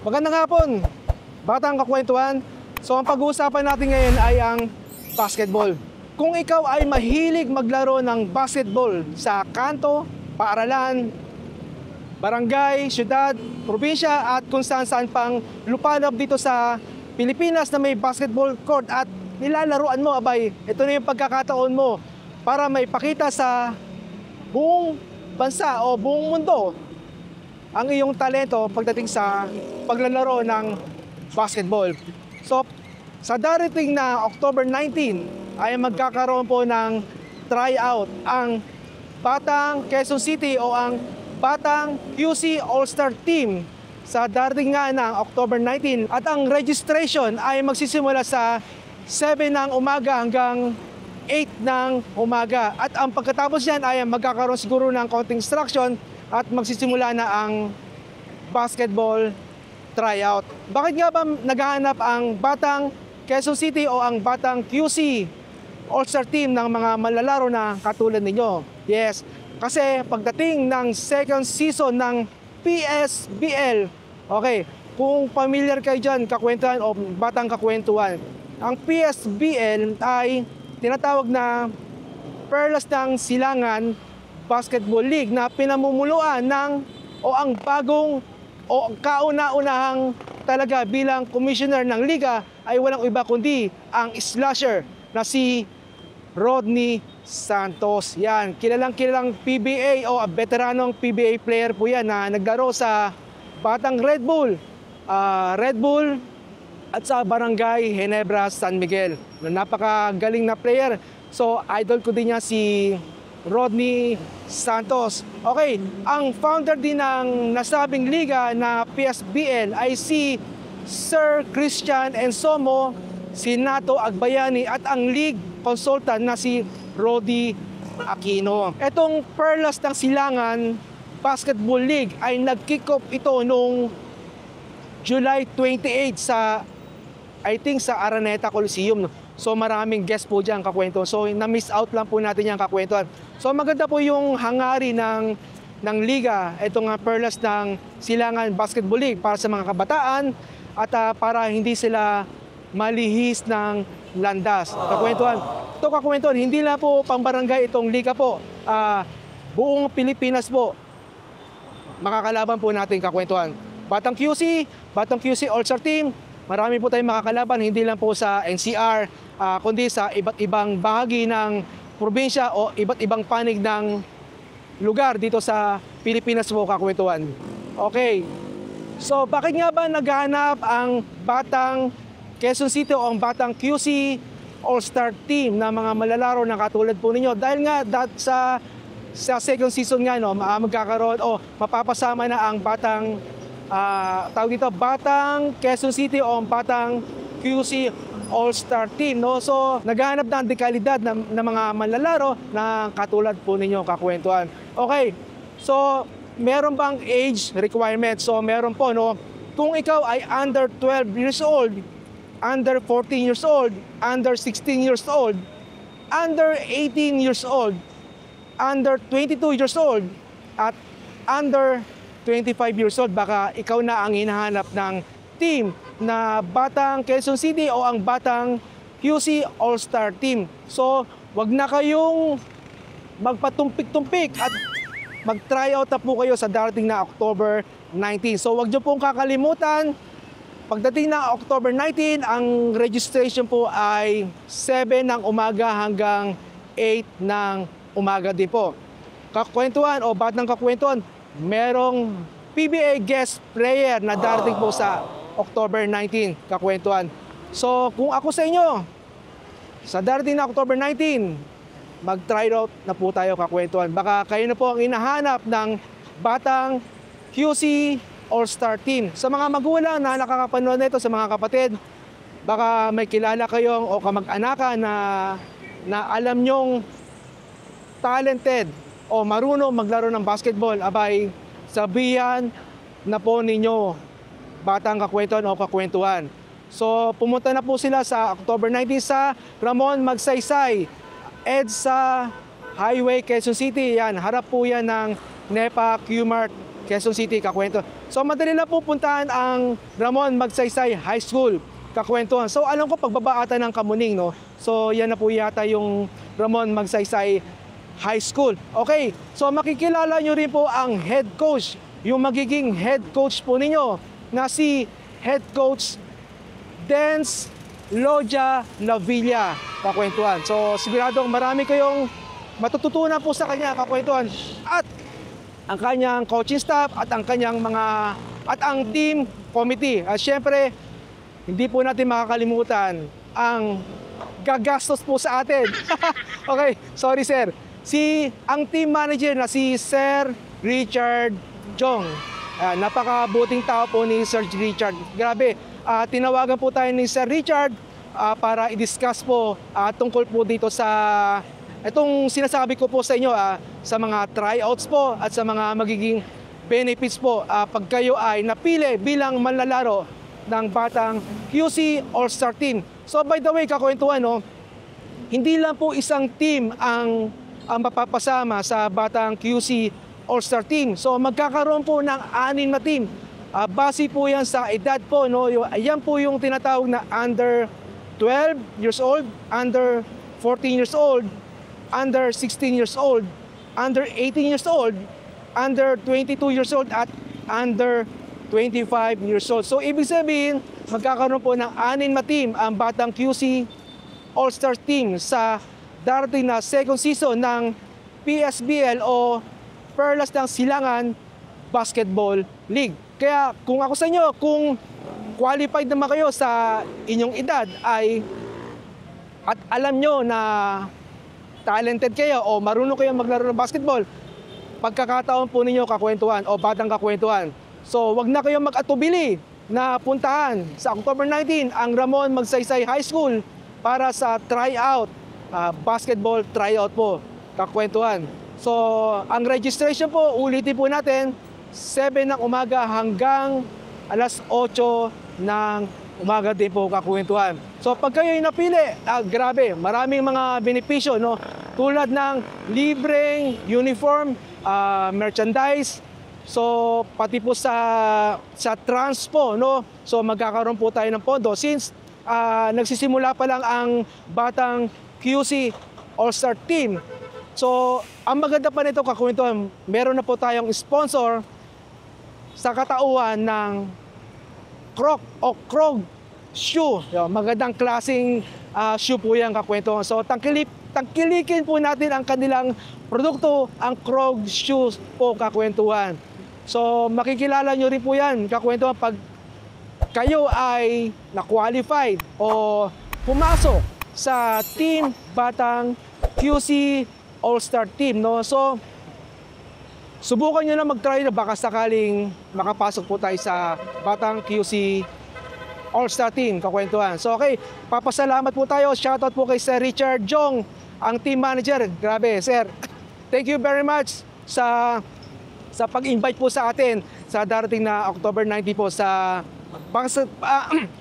Magandang hapon, Batang Kakwentuhan. So ang pag-uusapan natin ngayon ay ang basketball. Kung ikaw ay mahilig maglaro ng basketball sa kanto, paaralan, barangay, syudad, probinsya at kung saan-saan pang lupalop dito sa Pilipinas na may basketball court at nilalaruan mo, abay, ito na yung pagkakataon mo para may pakita sa buong bansa o buong mundo ang iyong talento pagdating sa paglalaro ng basketball. So, sa darating na October 19 ay magkakaroon po ng tryout ang Batang Quezon City o ang Batang QC All-Star Team sa darating nga ng October 19 at ang registration ay magsisimula sa 7 ng umaga hanggang 8 ng umaga at ang pagkatapos niyan ay magkakaroon siguro ng konting instruction at magsisimula na ang basketball tryout. Bakit nga ba naghahanap ang Batang Quezon City o ang Batang QC All-Star Team ng mga malalaro na katulad ninyo? Yes, kasi pagdating ng second season ng PSBL, okay, kung familiar kayo dyan, kakwentuhan o Batang Kakwentuhan, ang PSBL ay tinatawag na Perlas ng Silangan Basketball League na pinamumuluan ng o ang bagong o kauna-unahang talaga bilang commissioner ng liga ay walang iba kundi ang slasher na si Rodney Santos. Yan, kilalang PBA o veteranong PBA player po yan na naglaro sa Batang Red Bull at sa Barangay Ginebra, San Miguel. Napakagaling na player. So, idol ko din niya si Rodney Santos. Okay, ang founder din ng nasabing liga na PSBL ay si Sir Christian Ensomo, si Nato Agbayani at ang league consultant na si Rodi Aquino. Etong Perlas ng Silangan Basketball League ay nag-kick off ito noong July 28 sa, I think, sa Araneta Coliseum. So maraming guest po dyan kakwento. So na-miss out lang po natin yung kakwentuhan. So maganda po yung hangari ng liga, itong Perlas ng Silangan Basketball League para sa mga kabataan at para hindi sila malihis ng landas. Kakwentuhan. Ito kakwentuhan, hindi lang po pambarangay itong liga po. Buong Pilipinas po makakalaban po natin kakwentuhan. Batang QC All-Star Team, marami po tayong makakalaban, hindi lang po sa NCR, kundi sa iba't ibang bahagi ng probinsya o iba't ibang panig ng lugar dito sa Pilipinas po kakwentuhan. Okay, so bakit nga ba naghahanap ang Batang Quezon City o ang Batang QC All-Star Team na mga malalaro na katulad po ninyo? Dahil nga sa second season nga, no, magkakaroon o mapapasama na ang Batang tawag dito, Batang Quezon City o Batang QC All-Star Team, no? So, naghahanap ng dekalidad ng mga manlalaro na katulad po ninyo kakwentuhan. Okay, so, meron bang age requirement? So, meron po, no? Kung ikaw ay under 12 years old, under 14 years old, under 16 years old, under 18 years old, under 22 years old, at under 25 years old, baka ikaw na ang hinahanap ng team na Batang Quezon City o ang Batang QC All-Star Team. So, wag na kayong magpatumpik-tumpik at mag-tryout na po kayo sa darating na October 19. So, wag nyo pong kakalimutan, pagdating na October 19, ang registration po ay 7 ng umaga hanggang 8 ng umaga din po. Kakwentuhan o Batang Kakwentuhan, merong PBA guest player na darating po sa October 19, kakwentuhan. So, kung ako sa inyo, sa darating na October 19, mag-tryout na po tayo kakwentuhan. Baka kayo na po ang inahanap ng Batang QC All-Star Team. Sa mga magulang na nakakapanood nito, sa mga kapatid, baka may kilala kayong o kamag-anakan na alam nyong talented o marunong maglaro ng basketball, abay, sabihan na po ninyo Batang Kakwentuhan o Kakwentuhan. So, pumunta na po sila sa October 19 sa Ramon Magsaysay, EDSA Highway, Quezon City. Yan, harap po yan ng NEPA Q-Mart Quezon City, kakwento. So madali lang po puntahan ang Ramon Magsaysay High School, kakwentuhan. So alam ko pagbaba ata ng Kamuning, no? So yan na po yata yung Ramon Magsaysay High School. Okay, so makikilala nyo rin po ang head coach, yung magiging head coach po ninyo na si head coach Dance Loja Lavilla, kakwentuhan. So siguradong marami kayong matututunan po sa kanya, kakwentuhan. At ang kanyang coaching staff at ang kanyang ang team committee. At syempre, hindi po natin makakalimutan ang gagastos po sa atin. Okay, sorry sir. Ang team manager na si Sir Richard Jong. Napakabuting tao po ni Sir Richard. Grabe, tinawagan po tayo ni Sir Richard para i-discuss po tungkol po dito sa itong sinasabi ko po sa inyo sa mga tryouts po at sa mga magiging benefits po pag kayo ay napili bilang manlalaro ng Batang QC All-Star Team. So by the way, kakwentuhan, no, hindi lang po isang team ang mapapasama sa Batang QC All-Star Team. So magkakaroon po ng 6 na team. Base po yan sa edad po, no. Yan po yung tinatawag na under 12 years old, under 14 years old, under 16 years old, under 18 years old, under 22 years old, at under 25 years old. So ibig sabihin, magkakaroon po ng 6 na team ang Batang QC All-Star Team sa darating na second season ng PSBL o Perlas ng Silangan Basketball League. Kaya kung ako sa inyo, kung qualified naman kayo sa inyong edad at alam nyo na talented kayo o marunong kayo maglaro ng basketball, pagkakataon po ninyo kakwentuhan o batang kakwentuhan. So wag na kayong mag-atubili na puntahan sa October 19 ang Ramon Magsaysay High School para sa tryout, basketball tryout po, kakwentuhan. So ang registration po, ulitin po natin, 7 ng umaga hanggang alas 8 ng umaga din po, kakwentuhan. So pag kayo napili, grabe, maraming mga benepisyo, no? Tulad ng libreng uniform, merchandise, so pati po sa transpo, no? So magkakaroon po tayo ng pondo since nagsisimula pa lang ang Batang QC All-Star Team. So ang maganda pa nito, kakwentuhan, meron na po tayong sponsor sa katauhan ng Croc o Krog shoe. Magandang klaseng shoe po yan, kakwentuhan. So tangkilikin po natin ang kanilang produkto, ang Krog shoes po, kakwentuhan. So makikilala nyo rin po yan, kakwentuhan, pag kayo ay na-qualified o pumasok sa Team Batang QC All-Star Team, no? So subukan nyo na mag-try na baka sakaling makapasok po tayo sa Batang QC All-Star Team, kakwentuhan. So okay, papasalamat po tayo. Shoutout po kay Sir Richard Jong, ang team manager. Grabe, sir. Thank you very much sa pag-invite po sa atin sa darating na October 19 po sa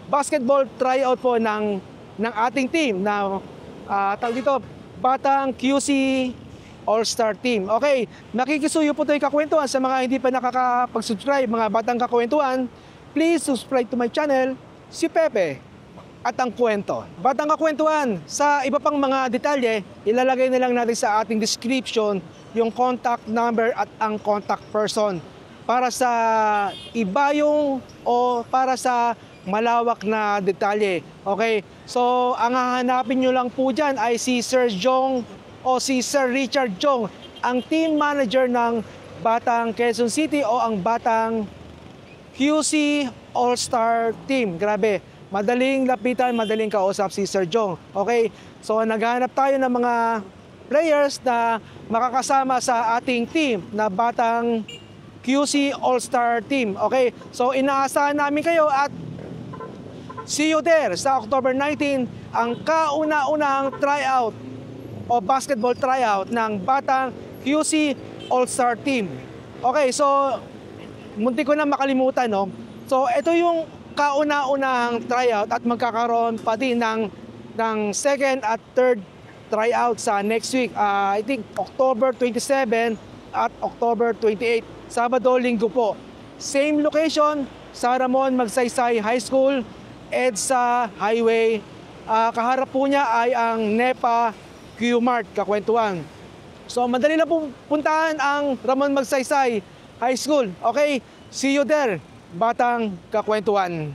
basketball tryout po ng ating team na tawag dito, Batang QC All-Star Team. Okay, nakikisuyo po tayo, kakwentuhan. Sa mga hindi pa nakakapag-subscribe, mga Batang Kakwentuhan, please subscribe to my channel, si Pepe at ang kwento. Batang Kakwentuhan, sa iba pang mga detalye, ilalagay na lang natin sa ating description yung contact number at ang contact person para sa iba yung o para sa malawak na detalye. Okay, so ang hahanapin nyo lang po dyan ay si Sir Jong o si Sir Richard Jong, ang team manager ng Batang Quezon City o ang Batang QC All-Star Team. Grabe, madaling lapitan, madaling kausap si Sir Jong. Okay, so naghahanap tayo ng mga players na makakasama sa ating team na Batang QC All-Star Team. Okay, so inaasahan namin kayo at see you there sa October 19, ang kauna-unahang tryout o basketball tryout ng Batang QC All-Star Team. Okay, so munti ko na makalimutan, no? So ito yung kauna-unahang tryout at magkakaroon pa din ng second at third tryout sa next week. I think October 27 at October 28. Sabado, Linggo po. Same location sa Ramon Magsaysay High School, EDSA Highway. Kaharap po niya ay ang NEPA Q-Mart, Kakwentuhan. So madali na po puntahan ang Ramon Magsaysay High School. Okay, see you there, Batang Kakwentuhan.